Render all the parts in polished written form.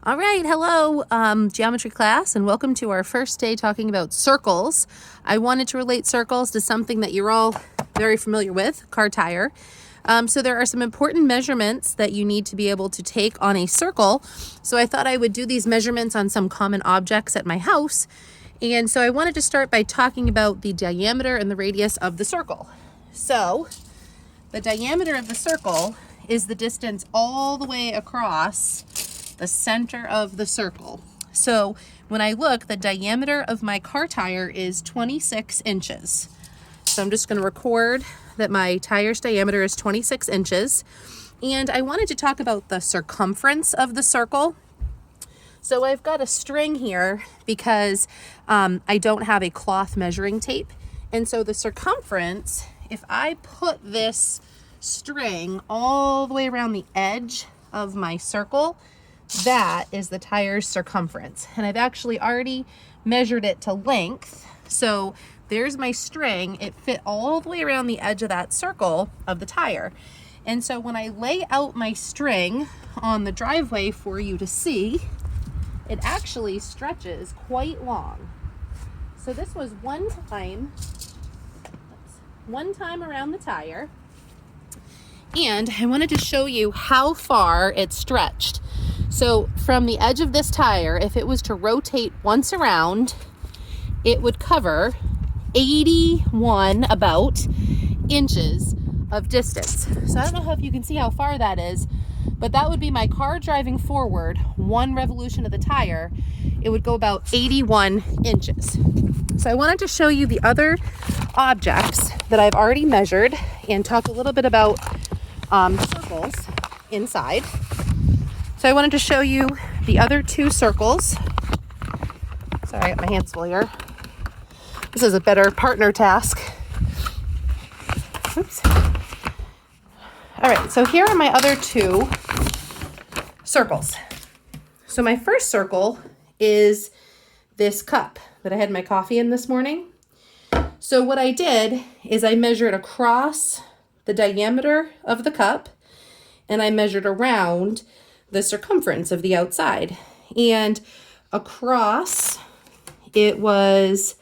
All right, hello, geometry class, and welcome to our first day talking about circles. I wanted to relate circles to something that you're all very familiar with, car tire. So there are some important measurements that you need to be able to take on a circle. So I thought I would do these measurements on some common objects at my house. And so I wanted to start by talking about the diameter and the radius of the circle. So the diameter of the circle is the distance all the way across the center of the circle. So when I look, the diameter of my car tire is 26 inches. So I'm just going to record that my tire's diameter is 26 inches. And I wanted to talk about the circumference of the circle. So I've got a string here because I don't have a cloth measuring tape. And so the circumference, if I put this string all the way around the edge of my circle, that is the tire's circumference. And I've actually already measured it to length. So there's my string. It fit all the way around the edge of that circle of the tire. And so when I lay out my string on the driveway for you to see, it actually stretches quite long. So this was one time around the tire. And I wanted to show you how far it stretched. So from the edge of this tire, if it was to rotate once around, it would cover 81 about inches of distance. So I don't know if you can see how far that is, but that would be my car driving forward one revolution of the tire. It would go about 81 inches. So I wanted to show you the other objects that I've already measured and talk a little bit about circles inside. So I wanted to show you the other two circles. Sorry, I got my hands full here. This is a better partner task. Oops. All right, so here are my other two circles. So my first circle is this cup that I had my coffee in this morning. So what I did is I measured across the diameter of the cup, and I measured around the circumference of the outside. And across, it was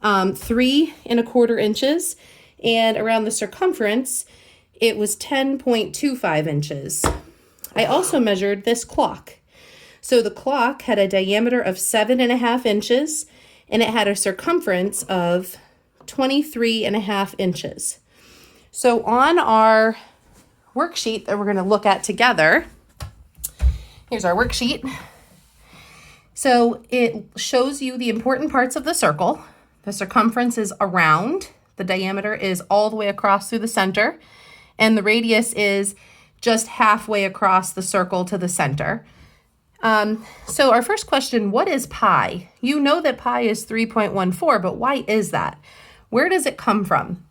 3 1/4 inches, and around the circumference, it was 10.25 inches. I also measured this clock. So the clock had a diameter of 7.5 inches, and it had a circumference of 23.5 inches. So on our worksheet that we're going to look at together, here's our worksheet. So it shows you the important parts of the circle. The circumference is around, the diameter is all the way across through the center, and the radius is just halfway across the circle to the center. So our first question, what is pi? You know that pi is 3.14, but why is that? Where does it come from?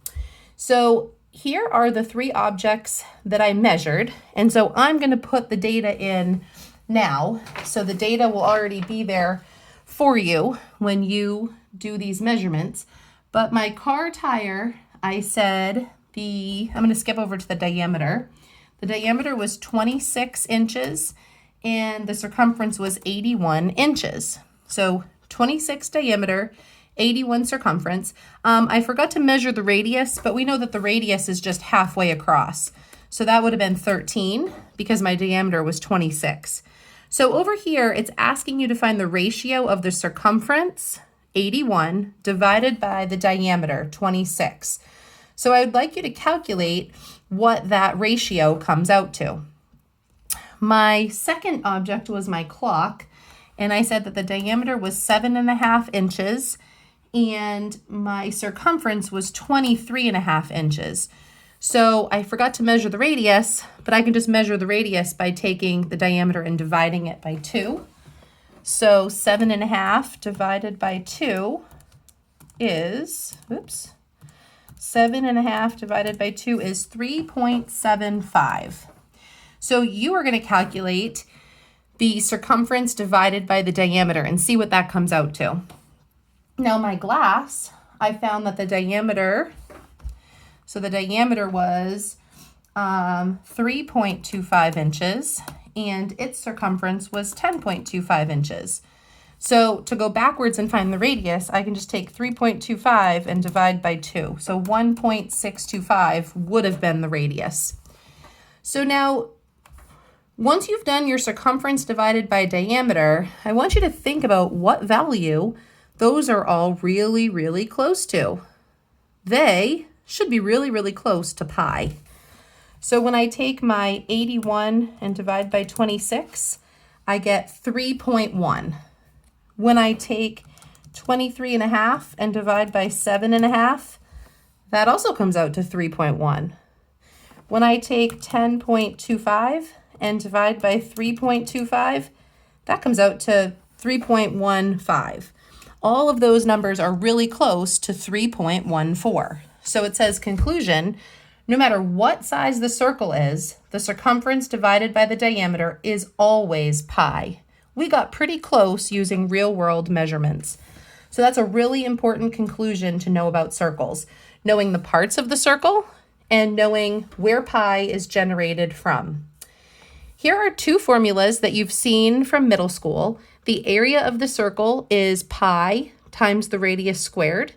So here are the three objects that I measured, and so I'm going to put the data in now. So the data will already be there for you when you do these measurements. But my car tire, I said I'm going to skip over to the diameter. The diameter was 26 inches and the circumference was 81 inches. So 26 diameter, 81 circumference. I forgot to measure the radius, but we know that the radius is just halfway across. So that would have been 13 because my diameter was 26. So over here, it's asking you to find the ratio of the circumference, 81, divided by the diameter, 26. So I would like you to calculate what that ratio comes out to. My second object was my clock, and I said that the diameter was 7.5 inches, and my circumference was 23.5 inches. So I forgot to measure the radius, but I can just measure the radius by taking the diameter and dividing it by 2. So 7.5 divided by 2 is, 7.5 divided by 2 is 3.75. So you are going to calculate the circumference divided by the diameter and see what that comes out to. Now my glass, I found that the diameter was 3.25 inches and its circumference was 10.25 inches. So to go backwards and find the radius, I can just take 3.25 and divide by 2. So 1.625 would have been the radius. So now, once you've done your circumference divided by diameter, I want you to think about what value those are all really, really close to. They should be really, really close to pi. So when I take my 81 and divide by 26, I get 3.1. When I take 23.5 and divide by 7.5, that also comes out to 3.1. When I take 10.25 and divide by 3.25, that comes out to 3.15. All of those numbers are really close to 3.14. So it says, conclusion, no matter what size the circle is, the circumference divided by the diameter is always pi. We got pretty close using real-world measurements. So that's a really important conclusion to know about circles, knowing the parts of the circle and knowing where pi is generated from. Here are two formulas that you've seen from middle school. The area of the circle is pi times the radius squared.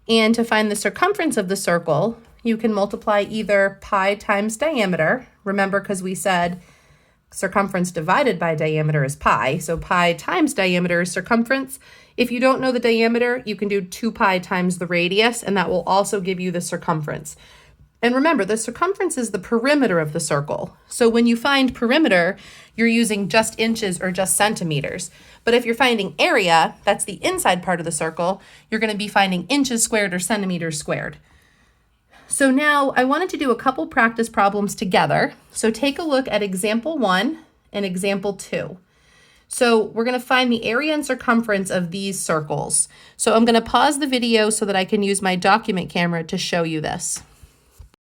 And to find the circumference of the circle, you can multiply either pi times diameter. Remember, because we said circumference divided by diameter is pi, so pi times diameter is circumference. If you don't know the diameter, you can do 2 pi times the radius, and that will also give you the circumference. And remember, the circumference is the perimeter of the circle. So when you find perimeter, you're using just inches or just centimeters. But if you're finding area, that's the inside part of the circle, you're going to be finding inches squared or centimeters squared. So now I wanted to do a couple practice problems together. So take a look at example 1 and example 2. So we're going to find the area and circumference of these circles. So I'm going to pause the video so that I can use my document camera to show you this.